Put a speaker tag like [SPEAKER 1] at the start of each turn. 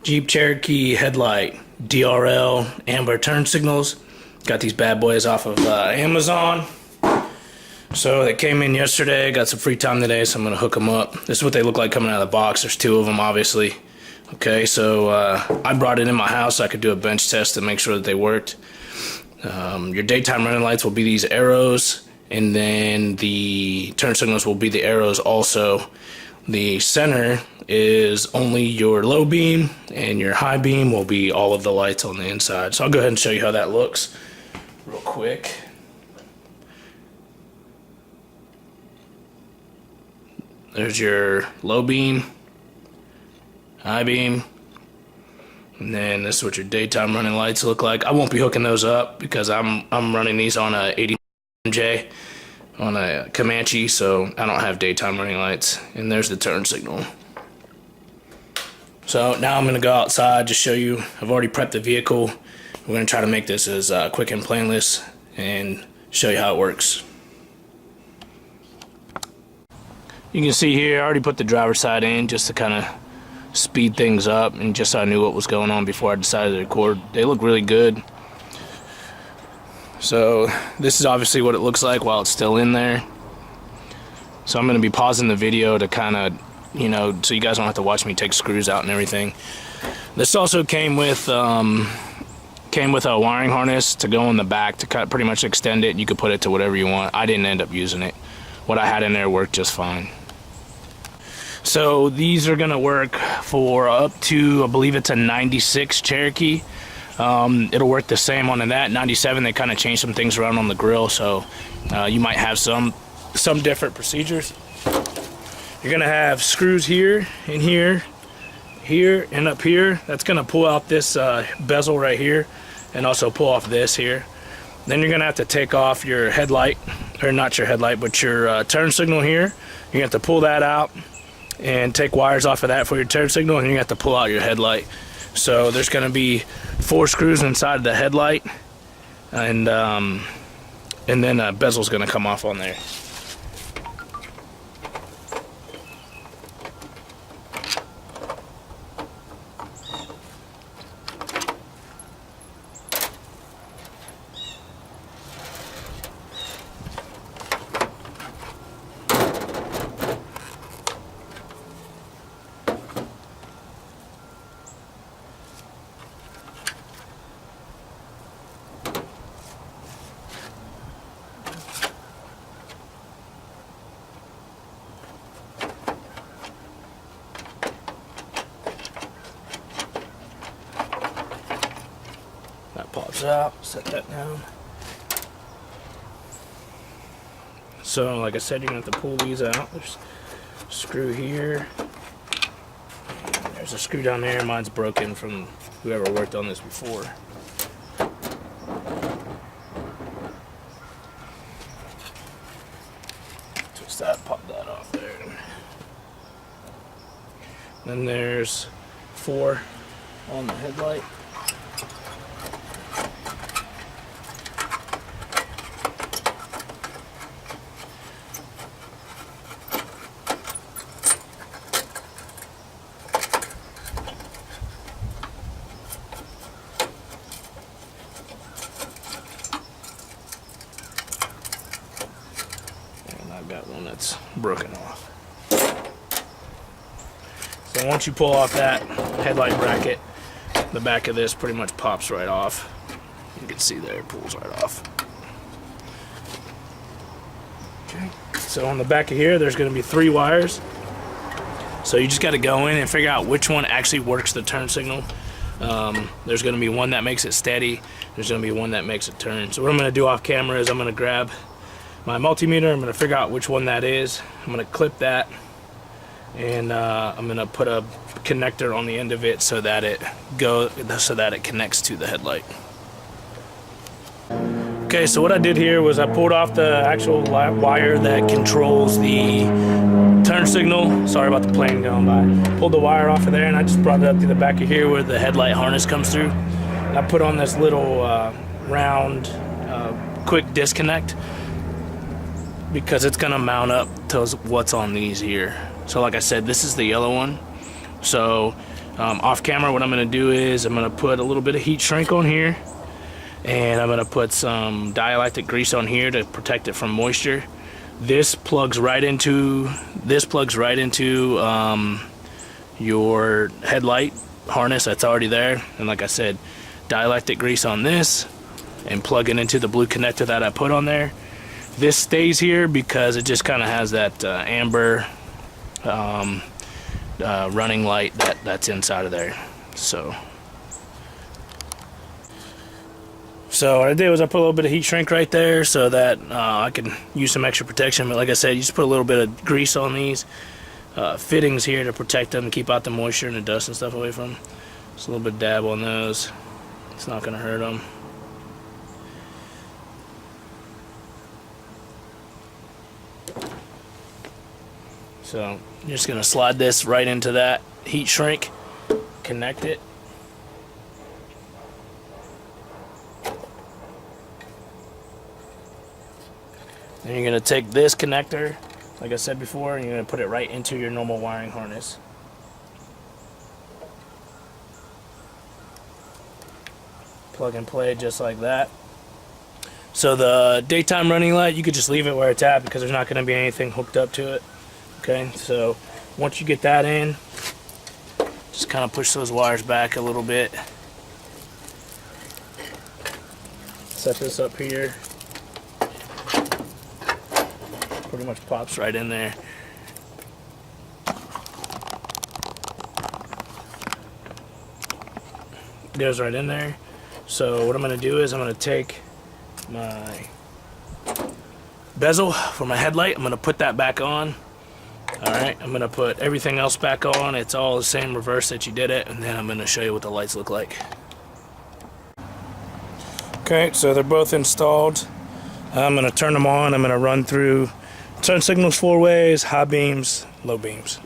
[SPEAKER 1] Jeep Cherokee headlight, DRL, amber turn signals. Got these bad boys off of Amazon. So they came in yesterday, got some free time today, so I'm gonna hook them up. This is what they look like coming out of the box. There's two of them, obviously. Okay, so I brought it in my house so I could do a bench test to make sure that they worked. Your daytime running lights will be these arrows, and then the turn signals will be the arrows also. The center is only your low beam, and your high beam will be all of the lights on the inside. So I'll go ahead and show you how that looks real quick. There's your low beam, high beam, and then this is what your daytime running lights look like. I won't be hooking those up because I'm running these on a 80 MJ on a Comanche, so I don't have daytime running lights. And there's the turn signal. So now I'm going to go outside to show you. I've already prepped the vehicle. We're going to try to make this as quick and painless and show you how it works. You can see here I already put the driver's side in just to kind of speed things up, and just so I knew what was going on before I decided to record. They look really good. So this is obviously what it looks like while it's still in there. So I'm going to be pausing the video to kind of, you know, so you guys don't have to watch me take screws out and everything. This also came with a wiring harness to go in the back to pretty much extend it. You could put it to whatever you want. I didn't end up using it. What I had in there worked just fine. So these are going to work for up to, I believe it's a 96 Cherokee. It'll work the same on that 97. They kind of changed some things around on the grill, so you might have some different procedures. You're gonna have screws here and here and up here. That's gonna pull out this bezel right here, and also pull off this here. Then you're gonna have to take off your headlight, or not your headlight, but your turn signal here. You're gonna have to pull that out and take wires off of that for your turn signal, and you have to pull out your headlight. So there's going to be 4 screws inside of the headlight, and then a bezel's going to come off on there. That pops out, set that down. So like I said, you're going to have to pull these out. There's a screw here. There's a screw down there. Mine's broken from whoever worked on this before. Twist that, pop that off there. Then there's 4 on the headlight. I've got one that's broken off. So once you pull off that headlight bracket, the back of this pretty much pops right off. You can see there, it pulls right off. Okay. So on the back of here, there's going to be 3 wires. So you just got to go in and figure out which one actually works the turn signal. There's going to be one that makes it steady. There's going to be one that makes it turn. So what I'm going to do off camera is I'm going to grab my multimeter. I'm going to figure out which one that is. I'm going to clip that, and I'm going to put a connector on the end of it so that it connects to the headlight. Okay, so what I did here was I pulled off the actual wire that controls the turn signal. Sorry about the plane going by. Pulled the wire off of there, and I just brought it up to the back of here where the headlight harness comes through. And I put on this little round quick disconnect, because it's gonna mount up to what's on these here. So like I said, this is the yellow one. So Off camera, what I'm going to do is I'm going to put a little bit of heat shrink on here, and I'm going to put some dielectric grease on here to protect it from moisture. This plugs right into your headlight harness that's already there, and like I said, dielectric grease on this and plug it into the blue connector that I put on there. This stays here because it just kind of has that amber running light that's inside of there. So what I did was I put a little bit of heat shrink right there so that I can use some extra protection. But like I said, you just put a little bit of grease on these fittings here to protect them and keep out the moisture and the dust and stuff away from them. Just a little bit of dab on those. It's not going to hurt them. So you're just going to slide this right into that heat shrink, connect it. Then you're going to take this connector, like I said before, and you're going to put it right into your normal wiring harness. Plug and play just like that. So the daytime running light, you could just leave it where it's at because there's not going to be anything hooked up to it. Okay, so once you get that in, just kind of push those wires back a little bit. Set this up here. Pretty much pops right in there. Goes right in there. So what I'm going to do is I'm going to take my bezel for my headlight. I'm going to put that back on. Alright, I'm going to put everything else back on. It's all the same reverse that you did it, and then I'm going to show you what the lights look like. Okay, so they're both installed. I'm going to turn them on. I'm going to run through turn signals 4 ways, high beams, low beams.